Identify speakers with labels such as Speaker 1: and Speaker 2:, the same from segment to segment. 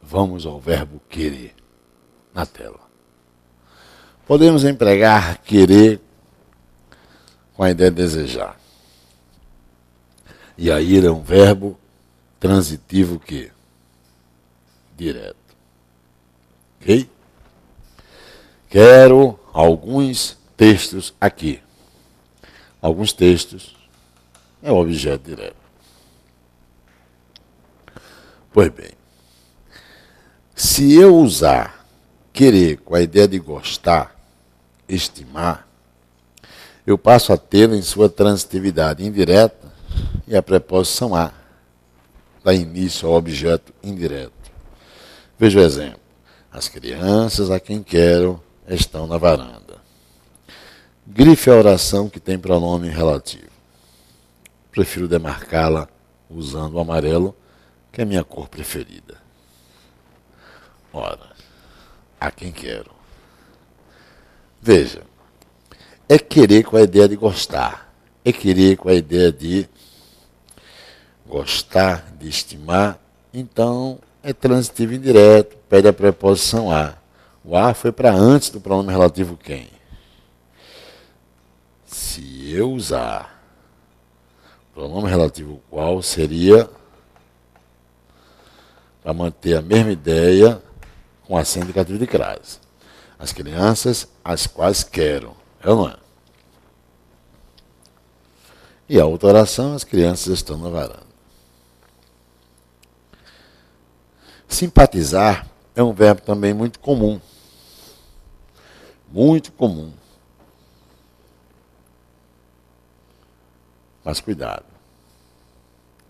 Speaker 1: Vamos ao verbo querer na tela. Podemos empregar querer com a ideia de desejar. E aí é um verbo transitivo que? Direto. Ok? Quero alguns textos aqui. Alguns textos é o objeto direto. Pois bem, se eu usar querer com a ideia de gostar, estimar, eu passo a tê-lo em sua transitividade indireta e a preposição a dá início ao objeto indireto. Veja o exemplo. As crianças a quem quero estão na varanda. Grife a oração que tem pronome relativo. Prefiro demarcá-la usando o amarelo, que é minha cor preferida. Ora, a quem quero. Veja, é querer com a ideia de gostar. É querer com a ideia de gostar, de estimar. Então, é transitivo indireto, pede a preposição a. O a foi para antes do pronome relativo quem. Se eu usar o pronome relativo qual, seria para manter a mesma ideia com acento indicativo de crase. As crianças as quais quero. É ou não é? E a outra oração, as crianças estão na varanda. Simpatizar é um verbo também muito comum. Muito comum. Mas cuidado.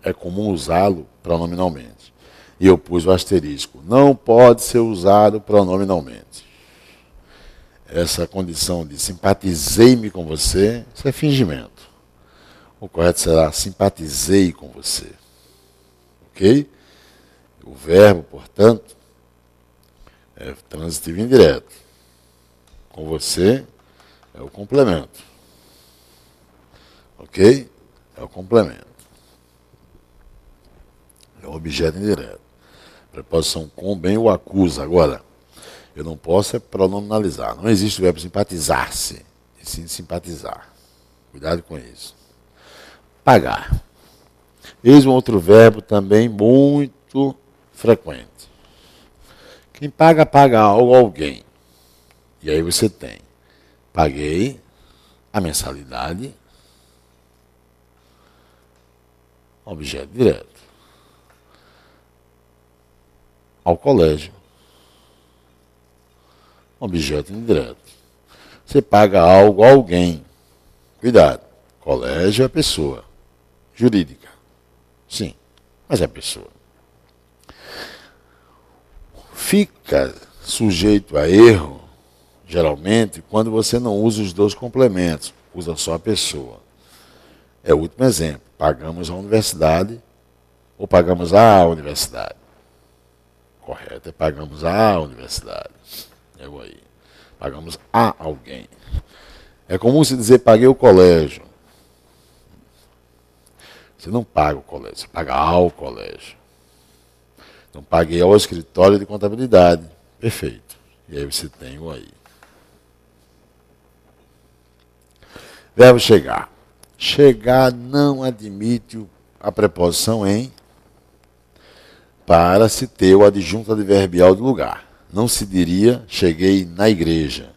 Speaker 1: É comum usá-lo pronominalmente. E eu pus o asterisco. Não pode ser usado pronominalmente. Essa condição de simpatizei-me com você, isso é fingimento. O correto será simpatizei com você. Ok? O verbo, portanto, é transitivo indireto. Com você é o complemento. Ok? É o complemento. É o objeto indireto. Preposição com bem o acusa. Agora, eu não posso pronominalizar. Não existe o verbo simpatizar-se, e sim simpatizar. Cuidado com isso. Pagar. Eis um outro verbo também muito frequente. Quem paga, paga algo a alguém. E aí você tem, paguei a mensalidade, objeto direto, ao colégio, objeto indireto. Você paga algo a alguém. Cuidado, colégio é pessoa jurídica. Sim, mas é pessoa. Fica sujeito a erro, geralmente, quando você não usa os dois complementos, usa só a pessoa. É o último exemplo. Pagamos a universidade ou pagamos a universidade. Correto é pagamos a universidade. É aí. Pagamos a alguém. É comum se dizer paguei o colégio. Você não paga o colégio, você paga ao colégio. Então paguei ao escritório de contabilidade. Perfeito. E aí você tem o aí. Verbo chegar. Chegar não admite a preposição em para se ter o adjunto adverbial do lugar. Não se diria cheguei na igreja,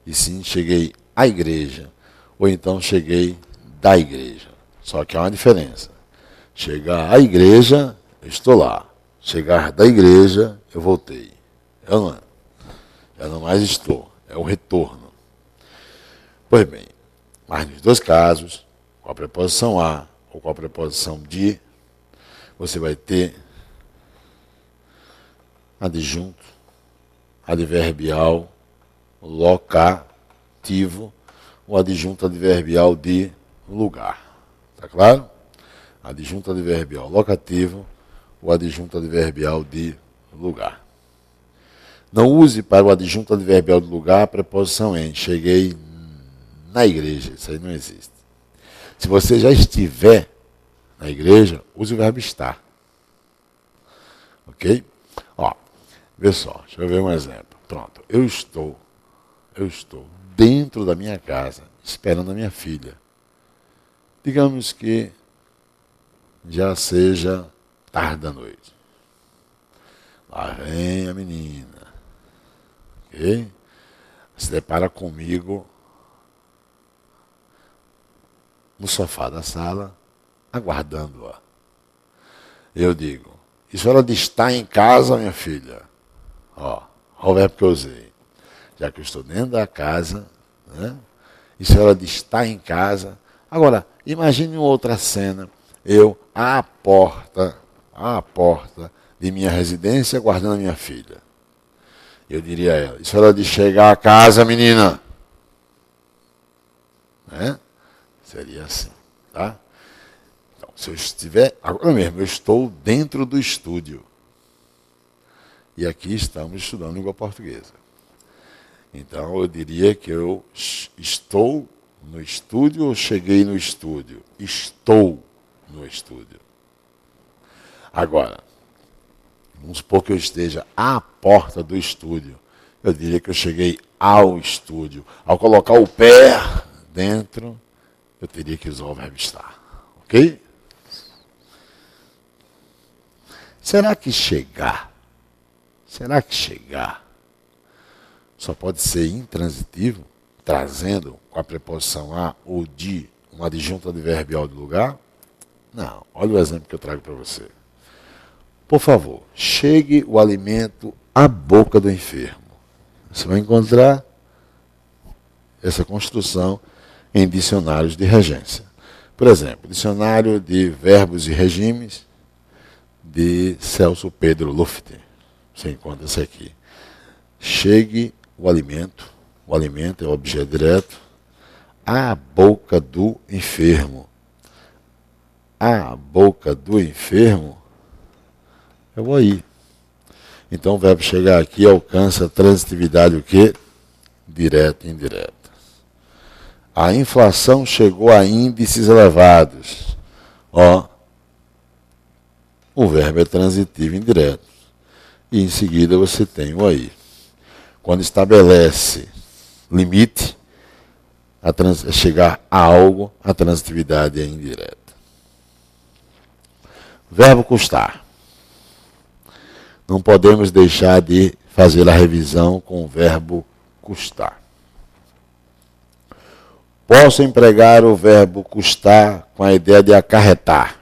Speaker 1: e sim cheguei à igreja, ou então cheguei da igreja. Só que há uma diferença. Chegar à igreja, eu estou lá. Chegar da igreja, eu voltei. Eu não, eu não mais estou. É o retorno. Pois bem, mas nos dois casos, com a preposição a ou com a preposição de, você vai ter adjunto, adverbial, locativo, o adjunto adverbial de lugar. Tá claro? Adjunto adverbial locativo, o adjunto adverbial de lugar. Não use para o adjunto adverbial de lugar a preposição em. Cheguei na igreja. Isso aí não existe. Se você já estiver na igreja, use o verbo estar. Ok? Ó, Vê só, deixa eu ver um exemplo. Pronto, eu estou dentro da minha casa, esperando a minha filha. Digamos que já seja tarde da noite. Lá vem a menina, ok? Se depara comigo no sofá da sala, aguardando-a. Eu digo, isso é hora de estar em casa, minha filha. Ó o verbo que eu usei. Já que eu estou dentro da casa, né? Isso é hora de estar em casa. Agora, imagine uma outra cena. Eu à porta de minha residência, guardando a minha filha. Eu diria a ela, isso é hora de chegar a casa, menina. Né? Seria assim, tá? Então, se eu estiver, agora mesmo, eu estou dentro do estúdio. E aqui estamos estudando língua portuguesa. Então, eu diria que eu estou no estúdio ou cheguei no estúdio? Estou no estúdio. Agora, vamos supor que eu esteja à porta do estúdio. Eu diria que eu cheguei ao estúdio. Ao colocar o pé dentro, eu teria que usar o verbo estar. Ok? Será que chegar só pode ser intransitivo, trazendo com a preposição a ou de uma adjunta adverbial de lugar? Não. Olha o exemplo que eu trago para você. Por favor, chegue o alimento à boca do enfermo. Você vai encontrar essa construção em dicionários de regência. Por exemplo, dicionário de verbos e regimes de Celso Pedro Luft. Você encontra isso aqui. Chegue o alimento é o objeto direto, à boca do enfermo. À boca do enfermo é o aí. Então o verbo chegar aqui alcança a transitividade o quê? Direta e indireta. A inflação chegou a índices elevados. O verbo é transitivo indireto. E em seguida você tem o aí. Quando estabelece limite, chegar a algo, a transitividade é indireta. Verbo custar. Não podemos deixar de fazer a revisão com o verbo custar. Posso empregar o verbo custar com a ideia de acarretar.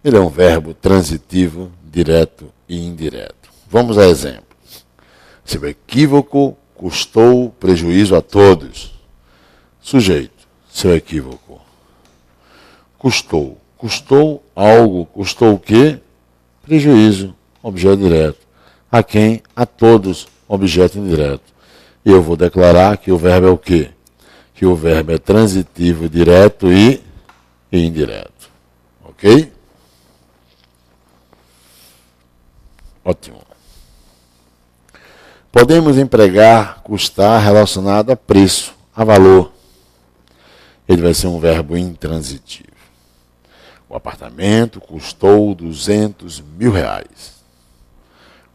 Speaker 1: Ele é um verbo transitivo, direto e indireto. Vamos a exemplo. Seu equívoco custou prejuízo a todos. Sujeito, seu equívoco. Custou. Custou algo. Custou o quê? Prejuízo. Objeto direto. A quem? A todos. Objeto indireto. E eu vou declarar que o verbo é o quê? Que o verbo é transitivo, direto e indireto. Ok? Ótimo. Podemos empregar custar relacionado a preço, a valor. Ele vai ser um verbo intransitivo. O apartamento custou R$200.000.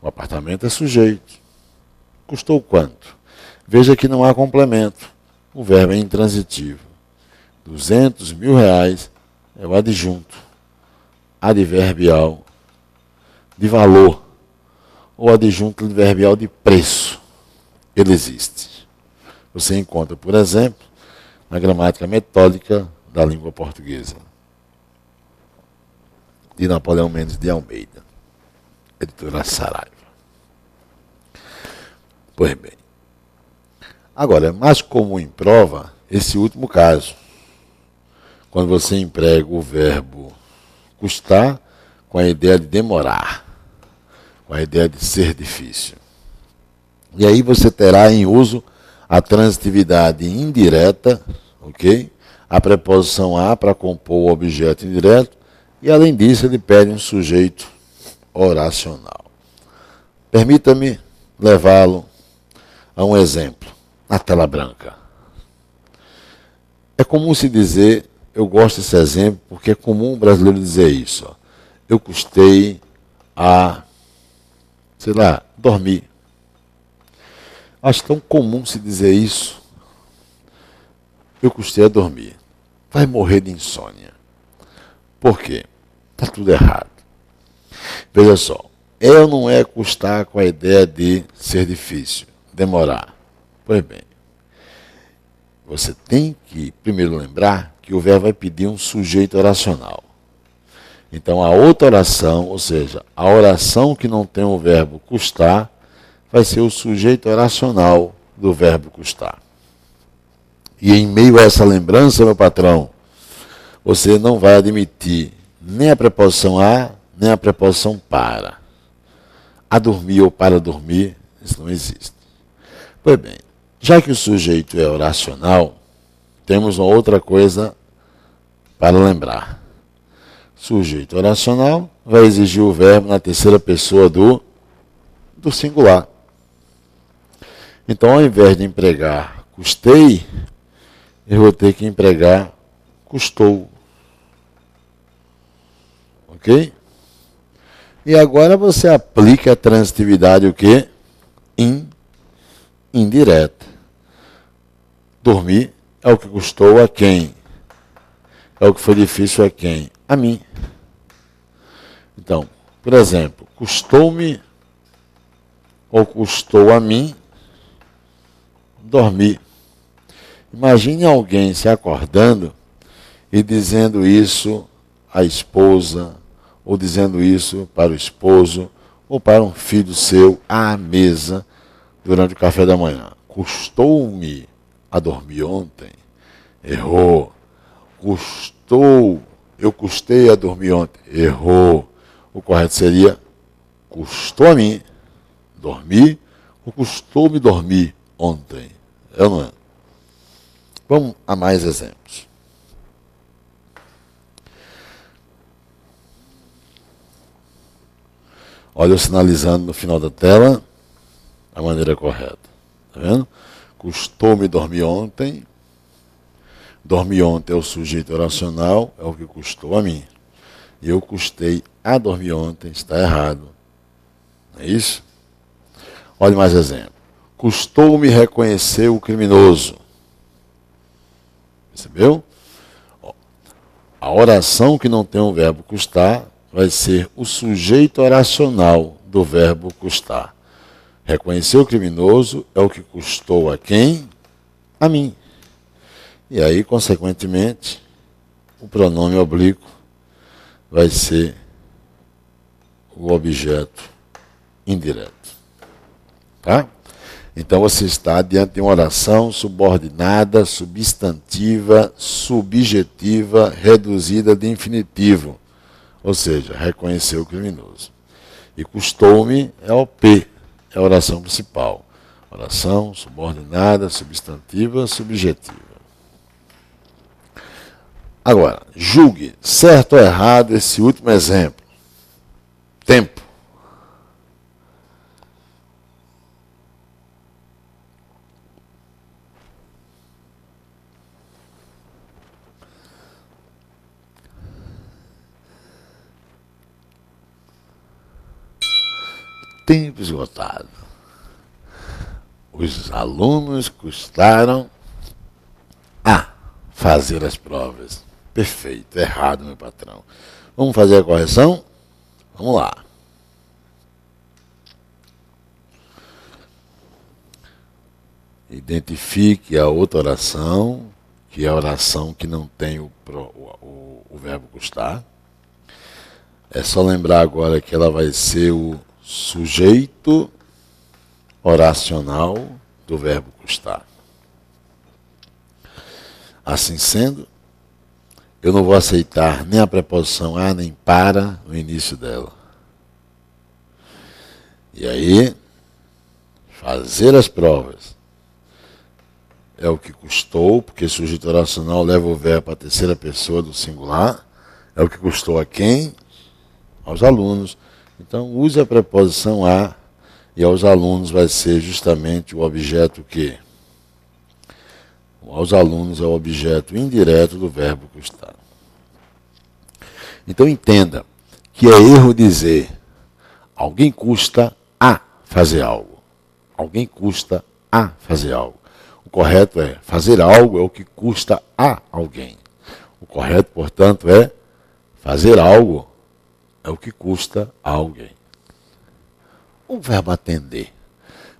Speaker 1: O apartamento é sujeito. Custou quanto? Veja que não há complemento. O verbo é intransitivo. R$200.000 é o adjunto adverbial de valor ou adjunto adverbial de preço. Ele existe. Você encontra, por exemplo, na gramática metódica da língua portuguesa, de Napoleão Mendes de Almeida, editora Saraiva. Pois bem. Agora, é mais comum em prova esse último caso, quando você emprega o verbo custar com a ideia de demorar, com a ideia de ser difícil. E aí você terá em uso a transitividade indireta, ok? A preposição a para compor o objeto indireto, e além disso ele pede um sujeito oracional. Permita-me levá-lo a um exemplo, na tela branca. É comum se dizer, eu gosto desse exemplo, porque é comum o brasileiro dizer isso. Eu custei a sei lá, dormir. Acho tão comum se dizer isso. Eu custei a dormir. Vai morrer de insônia. Por quê? Está tudo errado. Veja só, ou não é custar com a ideia de ser difícil, demorar. Pois bem, você tem que primeiro lembrar que o verbo vai pedir um sujeito oracional. Então a outra oração, ou seja, a oração que não tem o verbo custar, vai ser o sujeito oracional do verbo custar. E em meio a essa lembrança, meu patrão, você não vai admitir nem a preposição a, nem a preposição para. A dormir ou para dormir, isso não existe. Pois bem, já que o sujeito é oracional, temos uma outra coisa para lembrar. Sujeito oracional vai exigir o verbo na terceira pessoa do singular. Então, ao invés de empregar custei, eu vou ter que empregar custou. Ok? E agora você aplica a transitividade o quê? Indireta. Dormir é o que custou a quem? É o que foi difícil a quem? A mim. Então, por exemplo, custou-me ou custou a mim dormir. Imagine alguém se acordando e dizendo isso à esposa, ou dizendo isso para o esposo, ou para um filho seu à mesa durante o café da manhã. Custou-me a dormir ontem. Errou. Eu custei a dormir ontem. Errou. O correto seria, custou a mim dormir, ou custou-me dormir ontem. Eu não é. Vamos a mais exemplos. Olha eu sinalizando no final da tela a maneira correta. Está vendo? Custou-me dormir ontem. Dormir ontem é o sujeito oracional, é o que custou a mim. E eu custei a dormir ontem, está errado. Não é isso? Olha mais exemplo. Custou-me reconhecer o criminoso. Percebeu? A oração que não tem o verbo custar vai ser o sujeito oracional do verbo custar. Reconhecer o criminoso é o que custou a quem? A mim. E aí, consequentemente, o pronome oblíquo vai ser o objeto indireto. Tá? Então você está diante de uma oração subordinada, substantiva, subjetiva, reduzida de infinitivo. Ou seja, reconhecer o criminoso. E custou-me é o P, é a oração principal. Oração subordinada, substantiva, subjetiva. Agora, julgue certo ou errado esse último exemplo. Tempo. Tempo esgotado. Os alunos custaram a fazer as provas. Perfeito, errado, meu patrão. Vamos fazer a correção? Vamos lá. Identifique a outra oração, que é a oração que não tem o verbo custar. É só lembrar agora que ela vai ser o sujeito oracional do verbo custar. Assim sendo, eu não vou aceitar nem a preposição a nem para no início dela. E aí, fazer as provas é o que custou, porque sujeito oracional leva o verbo para a terceira pessoa do singular. É o que custou a quem? Aos alunos. Então, use a preposição a, e aos alunos vai ser justamente o objeto que? Aos alunos é o objeto indireto do verbo custar. Então, entenda que é erro dizer alguém custa a fazer algo. Alguém custa a fazer algo. O correto é fazer algo é o que custa a alguém. O correto, portanto, é fazer algo é o que custa a alguém. O verbo atender.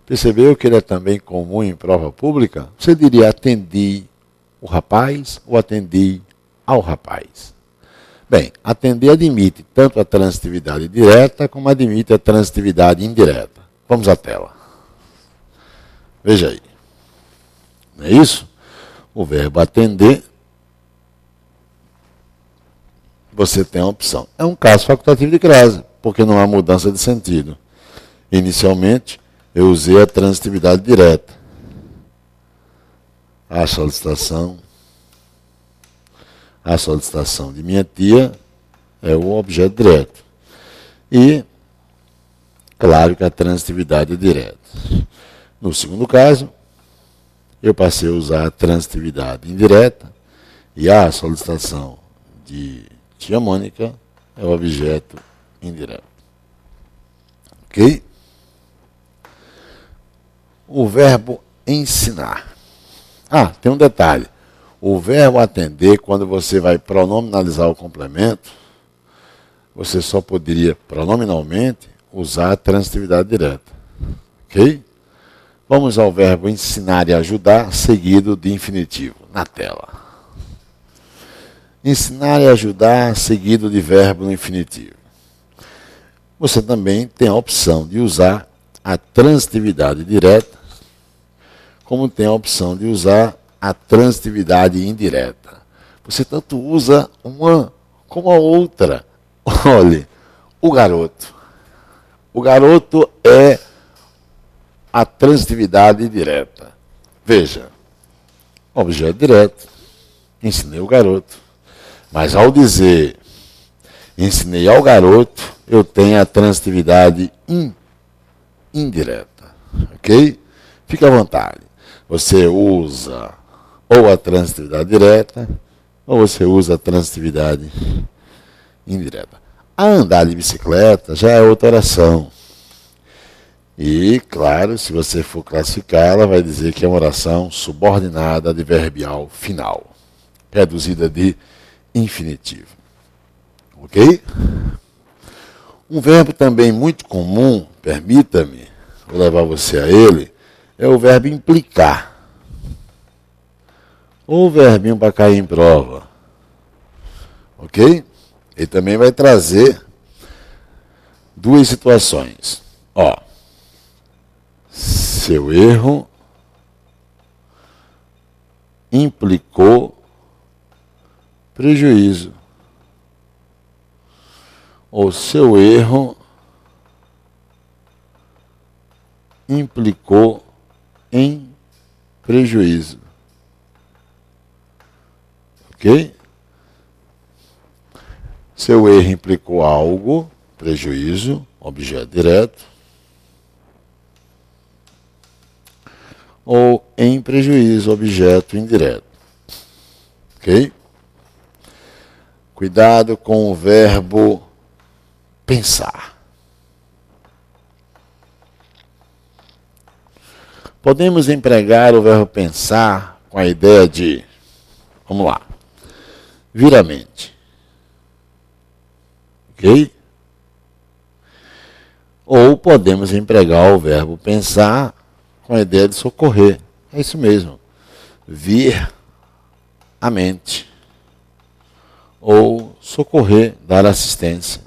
Speaker 1: Percebeu que ele é também comum em prova pública? Você diria atendi o rapaz ou atendi ao rapaz? Bem, atender admite tanto a transitividade direta como admite a transitividade indireta. Vamos à tela. Veja aí. Não é isso? O verbo atender, você tem a opção. É um caso facultativo de crase, porque não há mudança de sentido. Inicialmente, eu usei a transitividade direta. A solicitação de minha tia é o objeto direto. E, claro que a transitividade é direta. No segundo caso, eu passei a usar a transitividade indireta e a solicitação de tia Mônica é o objeto indireto. Ok? O verbo ensinar. Tem um detalhe. O verbo atender, quando você vai pronominalizar o complemento, você só poderia, pronominalmente, usar a transitividade direta. Ok? Vamos ao verbo ensinar e ajudar, seguido de infinitivo, na tela. Ensinar e ajudar, seguido de verbo no infinitivo. Você também tem a opção de usar a transitividade direta, como tem a opção de usar a transitividade indireta. Você tanto usa uma como a outra. Olhe, o garoto. O garoto é a transitividade direta. Veja, objeto direto, ensinei o garoto. Mas ao dizer ensinei ao garoto, eu tenho a transitividade indireta. Ok? Fique à vontade. Você usa ou a transitividade direta, ou você usa a transitividade indireta. A andar de bicicleta já é outra oração. E, claro, se você for classificar, ela vai dizer que é uma oração subordinada adverbial final, reduzida de infinitivo. Ok? Um verbo também muito comum, permita-me, vou levar você a ele, é o verbo implicar. Ou o verbinho para cair em prova. Ok? Ele também vai trazer duas situações. Seu erro implicou prejuízo. Ou seu erro implicou em prejuízo. Ok? Seu erro implicou algo, prejuízo, objeto direto. Ou em prejuízo, objeto indireto. Ok? Cuidado com o verbo pensar. Podemos empregar o verbo pensar com a ideia de, vamos lá, vir à mente. Ok? Ou podemos empregar o verbo pensar com a ideia de socorrer. É isso mesmo. Vir à mente. Ou socorrer, dar assistência.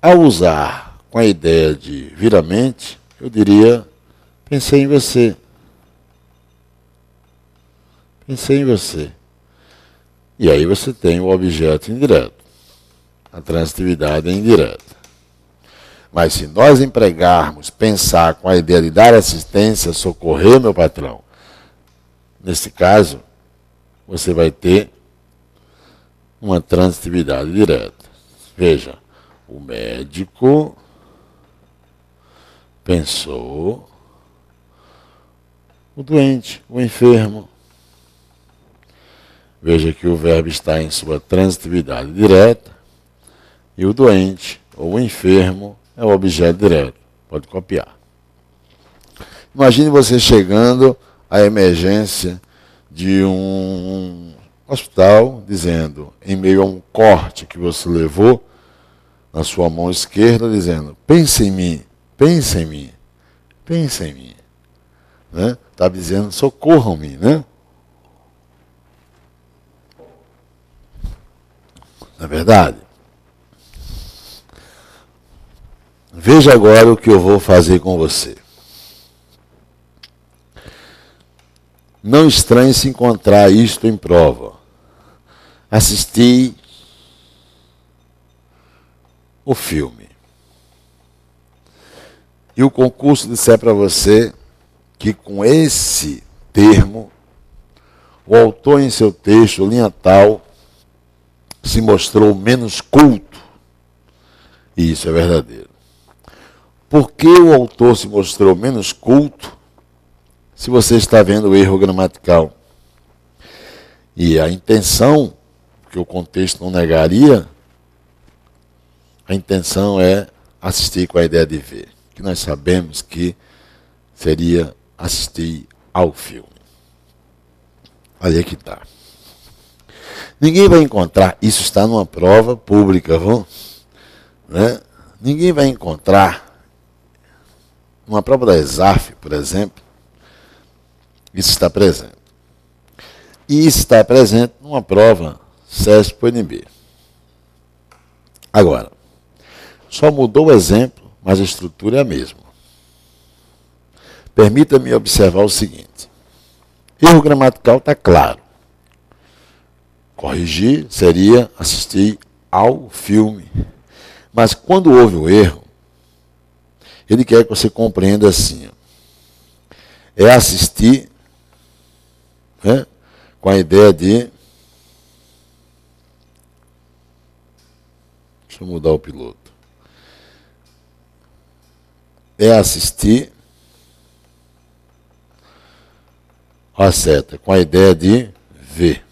Speaker 1: Ao usar com a ideia de vir à mente, eu diria, pensei em você. Pensei em você. E aí você tem o objeto indireto. A transitividade é indireta. Mas se nós empregarmos pensar com a ideia de dar assistência, socorrer, meu patrão, nesse caso, você vai ter uma transitividade direta. Veja, o médico pensou, o doente, o enfermo. Veja que o verbo está em sua transitividade direta e o doente ou o enfermo é o objeto direto. Pode copiar. Imagine você chegando à emergência de um hospital, dizendo, em meio a um corte que você levou na sua mão esquerda, dizendo, pense em mim, pense em mim, pense em mim. Né? Está dizendo, socorram-me, né? Não é verdade? Veja agora o que eu vou fazer com você. Não estranhe se encontrar isto em prova. Assisti o filme. E o concurso disser para você que com esse termo, o autor em seu texto, linha tal, se mostrou menos culto. E isso é verdadeiro. Por que o autor se mostrou menos culto se você está vendo o erro gramatical? E a intenção, que o contexto não negaria, a intenção é assistir com a ideia de ver. Que nós sabemos que seria assistir ao filme. Aí é que está. Ninguém vai encontrar, isso está numa prova pública, né? Ninguém vai encontrar, numa prova da ESAF, por exemplo, isso está presente. E isso está presente numa prova CESP-UNB. Agora, só mudou o exemplo, mas a estrutura é a mesma. Permita-me observar o seguinte. Erro gramatical está claro. Corrigir seria assistir ao filme. Mas quando houve o erro, ele quer que você compreenda assim. É assistir, né, com a ideia de... Deixa eu mudar o piloto. É assistir a seta, com a ideia de ver.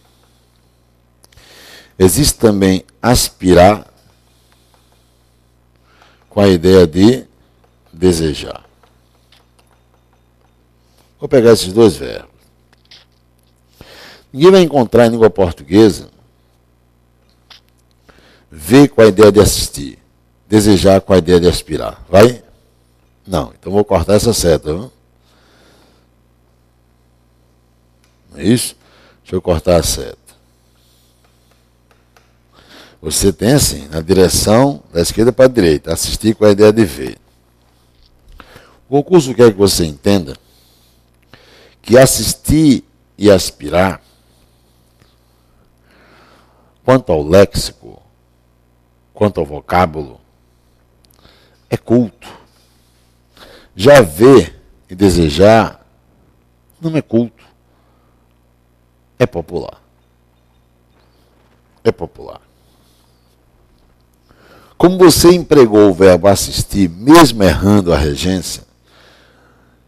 Speaker 1: Existe também aspirar, com a ideia de desejar. Vou pegar esses dois verbos. Ninguém vai encontrar em língua portuguesa ver com a ideia de assistir, desejar com a ideia de aspirar. Vai? Não. Então vou cortar essa seta. Viu? Não é isso? Deixa eu cortar a seta. Você tem assim, na direção da esquerda para a direita, assistir com a ideia de ver. O concurso quer que você entenda que assistir e aspirar, quanto ao léxico, quanto ao vocábulo, é culto. Já ver e desejar não é culto. É popular. É popular. Como você empregou o verbo assistir, mesmo errando a regência,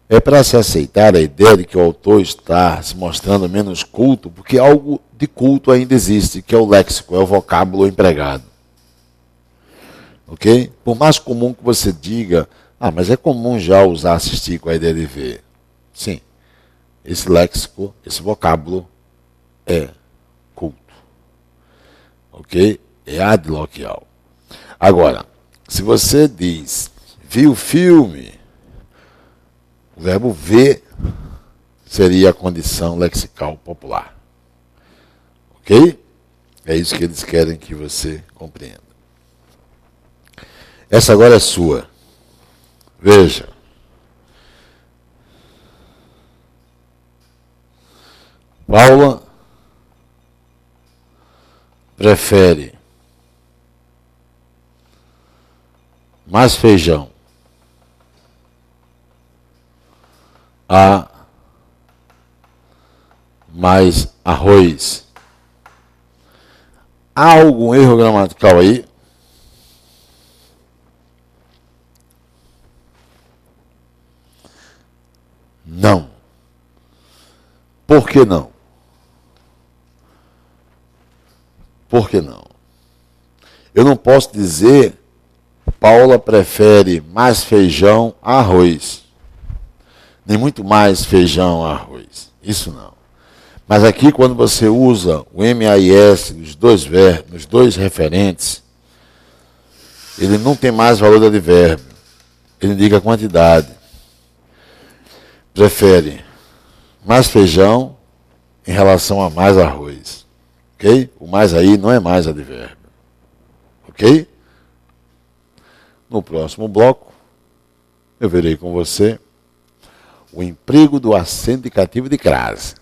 Speaker 1: é para se aceitar a ideia de que o autor está se mostrando menos culto, porque algo de culto ainda existe, que é o léxico, é o vocábulo empregado. Ok? Por mais comum que você diga, mas é comum já usar assistir com a ideia de ver. Sim, esse léxico, esse vocábulo é culto. Ok? É adloquial. Agora, se você diz, viu o filme, o verbo ver seria a condição lexical popular. Ok? É isso que eles querem que você compreenda. Essa agora é sua. Veja. Paula prefere mais feijão a mais arroz. Há algum erro gramatical aí? Não. Por que não? Por que não? Eu não posso dizer Paula prefere mais feijão a arroz. Nem muito mais feijão a arroz. Isso não. Mas aqui, quando você usa o MAIS nos dois referentes, ele não tem mais valor de advérbio. Ele indica a quantidade. Prefere mais feijão em relação a mais arroz. Ok? O mais aí não é mais advérbio. Ok? No próximo bloco, eu verei com você o emprego do acento indicativo de crase.